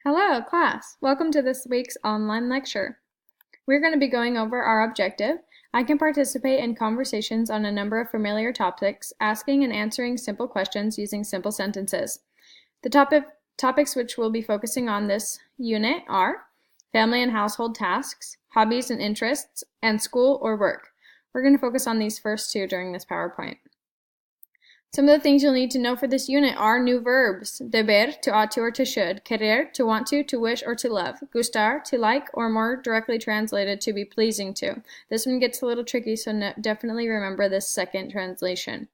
Hello, class. Welcome to this week's online lecture. We're going to be going over our objective. I can participate in conversations on a number of familiar topics, asking and answering simple questions using simple sentences. The topics which we'll be focusing on this unit are family and household tasks, hobbies and interests, and school or work. We're going to focus on these first two during this PowerPoint. Some of the things you'll need to know for this unit are new verbs: deber, to ought to or to should; querer, to want to wish or to love; gustar, to like, or more directly translated, to be pleasing to. This one gets a little tricky, so definitely remember this second translation.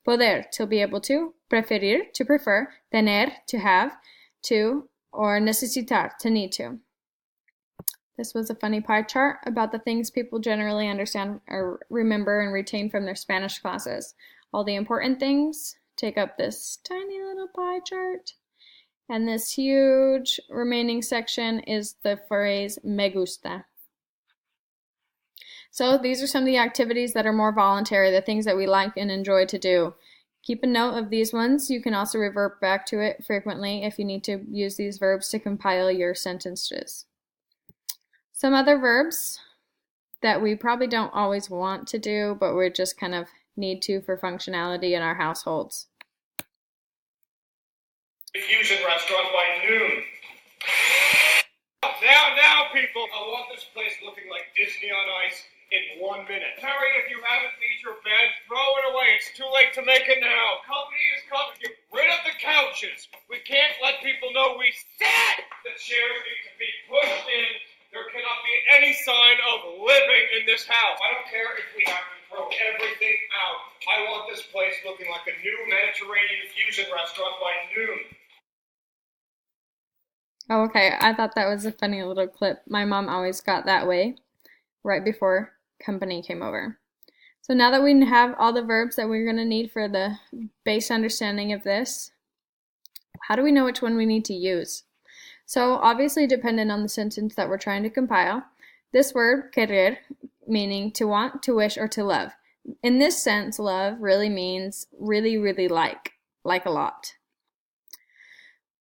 Poder, to be able to; preferir, to prefer; tener, to have, to, or necesitar, to need to. This was a funny pie chart about the things people generally understand or remember and retain from their Spanish classes. All the important things take up this tiny little pie chart, and this huge remaining section is the phrase me gusta. So these are some of the activities that are more voluntary, the things that we like and enjoy to do. Keep a note of these ones. You can also revert back to it frequently if you need to use these verbs to compile your sentences. Some other verbs that we probably don't always want to do, but we're just kind of need to for functionality in our households. Fusion restaurant by noon. Now, people! I want this place looking like Disney on Ice in 1 minute. Terry, if you haven't made your bed, throw it away. It's too late to make it now. Company is coming. Get rid of the couches. We can't let people know we sit. The chairs need to be pushed in. There cannot be any sign of living in this house. I don't care if we have to throw everything out. I want this place looking like a new Mediterranean fusion restaurant by noon. Oh, okay, I thought that was a funny little clip. My mom always got that way right before company came over. So now that we have all the verbs that we're going to need for the base understanding of this, how do we know which one we need to use? So obviously dependent on the sentence that we're trying to compile, this word, querer, meaning to want, to wish, or to love. In this sense, love really means really, really like a lot.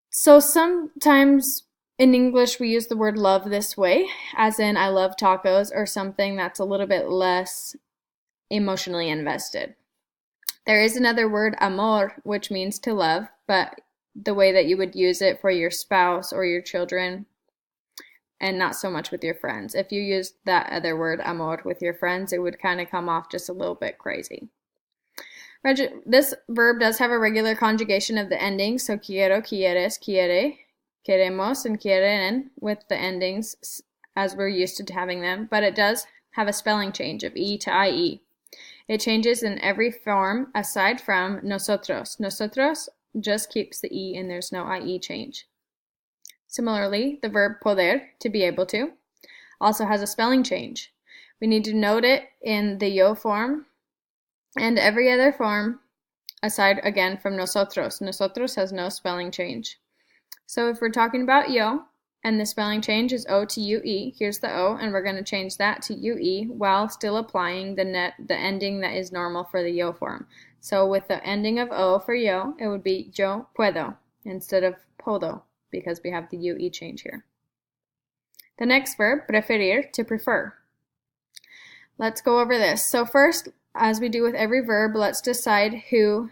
So sometimes in English we use the word love this way, as in I love tacos, or something that's a little bit less emotionally invested. There is another word, amor, which means to love, but the way that you would use it for your spouse or your children, and not so much with your friends. If you used that other word, amor, with your friends, it would kind of come off just a little bit crazy. This verb does have a regular conjugation of the endings, so quiero, quieres, quiere, queremos, and quieren, with the endings as we're used to having them, but it does have a spelling change of E to IE. It changes in every form aside from nosotros. Nosotros just keeps the E and there's no IE change. Similarly, the verb poder, to be able to, also has a spelling change. We need to note it in the yo form and every other form aside again from nosotros. Nosotros has no spelling change. So if we're talking about yo and the spelling change is O to UE, here's the O, and we're going to change that to UE while still applying the ending that is normal for the yo form. So with the ending of O for yo, it would be yo puedo instead of puedo, because we have the UE change here. The next verb, preferir, to prefer. Let's go over this. So first, as we do with every verb, let's decide who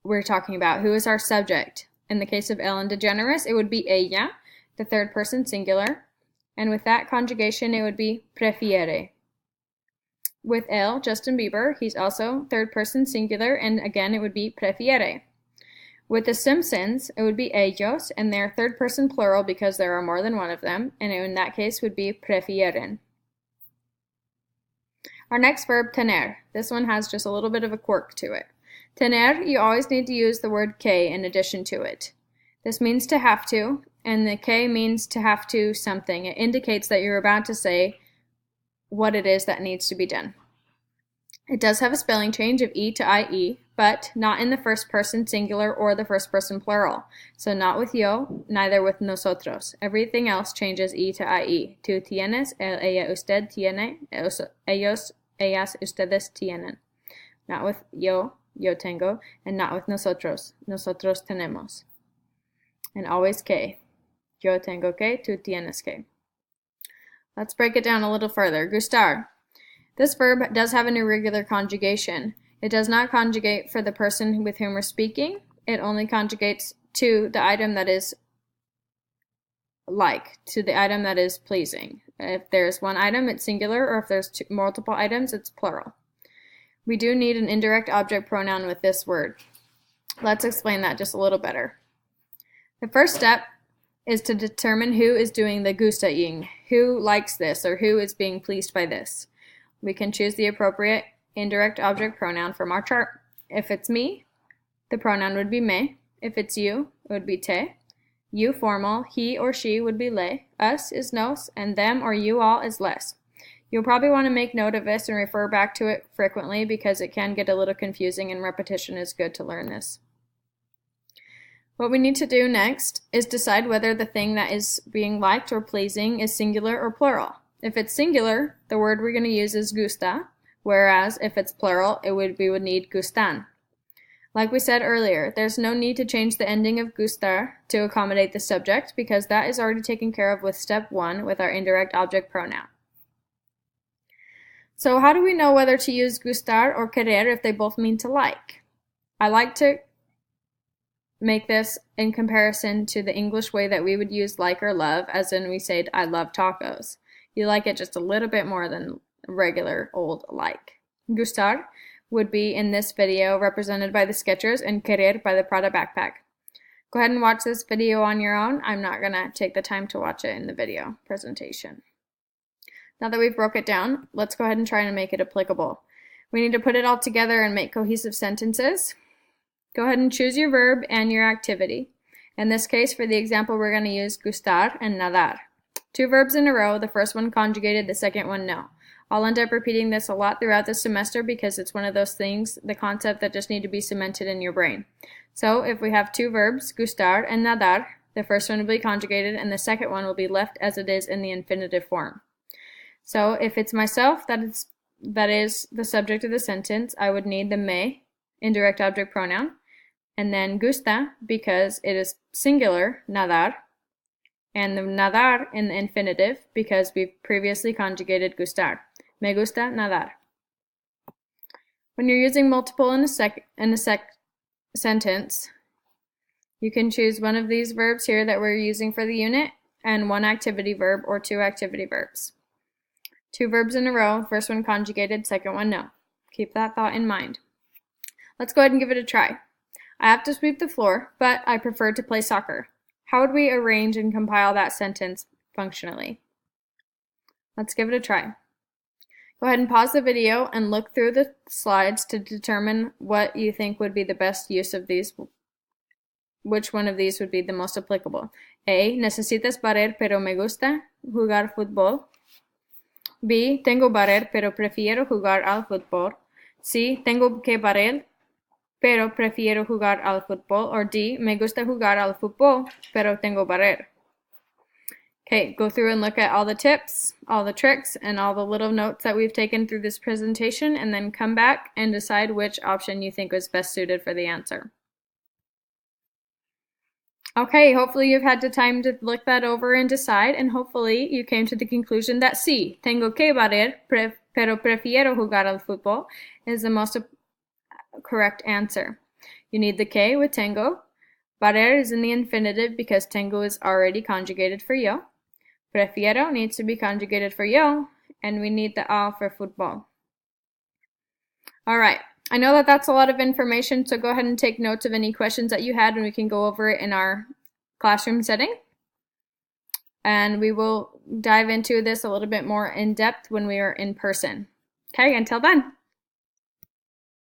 we're talking about. Who is our subject? In the case of Ellen DeGeneres, it would be ella, the third person singular. And with that conjugation, it would be prefiere. With él, Justin Bieber, he's also third person singular, and again, it would be prefiere. With the Simpsons, it would be ellos, and they're third person plural because there are more than one of them, and in that case would be prefieren. Our next verb, tener. This one has just a little bit of a quirk to it. Tener, you always need to use the word que in addition to it. This means to have to, and the que means to have to something. It indicates that you're about to say what it is that needs to be done. It does have a spelling change of E to IE, but not in the first person singular or the first person plural. So not with yo, neither with nosotros. Everything else changes E to IE. Tú tienes, él, ella, usted tiene, ellos, ellas, ustedes tienen. Not with yo tengo, and not with nosotros tenemos. and always que. Yo tengo que, tú tienes que. Let's break it down a little further. Gustar. This verb does have an irregular conjugation. It does not conjugate for the person with whom we're speaking. It only conjugates to the item that is like, to the item that is pleasing. If there's one item, it's singular, or if there's multiple items, it's plural. We do need an indirect object pronoun with this word. Let's explain that just a little better. The first step is to determine who is doing the gustaing, who likes this, or who is being pleased by this. We can choose the appropriate indirect object pronoun from our chart. If it's me, the pronoun would be me. If it's you, it would be te. You formal, he or she would be le. Us is nos, and them or you all is les. You'll probably want to make note of this and refer back to it frequently because it can get a little confusing and repetition is good to learn this. What we need to do next is decide whether the thing that is being liked or pleasing is singular or plural. If it's singular, the word we're going to use is gusta, whereas if it's plural, we would need gustan. Like we said earlier, there's no need to change the ending of gustar to accommodate the subject because that is already taken care of with step 1 with our indirect object pronoun. So how do we know whether to use gustar or querer if they both mean to like? I like to make this in comparison to the English way that we would use like or love, as in we say, I love tacos. You like it just a little bit more than regular old like. Gustar would be in this video represented by the Skechers and querer by the Prada backpack. Go ahead and watch this video on your own. I'm not going to take the time to watch it in the video presentation. Now that we've broke it down, let's go ahead and try and make it applicable. We need to put it all together and make cohesive sentences. Go ahead and choose your verb and your activity. In this case, for the example, we're going to use gustar and nadar. 2 verbs in a row, the first one conjugated, the second one no. I'll end up repeating this a lot throughout the semester because it's one of those things, the concept that just need to be cemented in your brain. So if we have 2 verbs, gustar and nadar, the first one will be conjugated and the second one will be left as it is in the infinitive form. So if it's myself that is the subject of the sentence, I would need the me, indirect object pronoun, and then gusta because it is singular, nadar, and the nadar in the infinitive because we've previously conjugated gustar. Me gusta nadar. When you're using multiple in a sentence, you can choose one of these verbs here that we're using for the unit and 1 activity verb or 2 activity verbs. 2 verbs in a row, first one conjugated, second one no. Keep that thought in mind. Let's go ahead and give it a try. I have to sweep the floor, but I prefer to play soccer. How would we arrange and compile that sentence functionally? Let's give it a try. Go ahead and pause the video and look through the slides to determine what you think would be the best use of these, which one of these would be the most applicable. A. Necesitas barrer pero me gusta jugar fútbol. B. Tengo barrer pero prefiero jugar al fútbol. C. Tengo que barrer pero prefiero jugar al fútbol. Or D. Me gusta jugar al fútbol pero tengo barrer. Okay, go through and look at all the tips, all the tricks, and all the little notes that we've taken through this presentation, and then come back and decide which option you think was best suited for the answer. Okay, hopefully you've had the time to look that over and decide, and hopefully you came to the conclusion that sí, tengo que barrer, pero prefiero jugar al fútbol is the most correct answer. You need the que with tengo. Barrer is in the infinitive because tengo is already conjugated for yo. Prefiero needs to be conjugated for yo, and we need the al for fútbol. All right. I know that that's a lot of information, so go ahead and take notes of any questions that you had, and we can go over it in our classroom setting. And we will dive into this a little bit more in depth when we are in person. Okay, until then.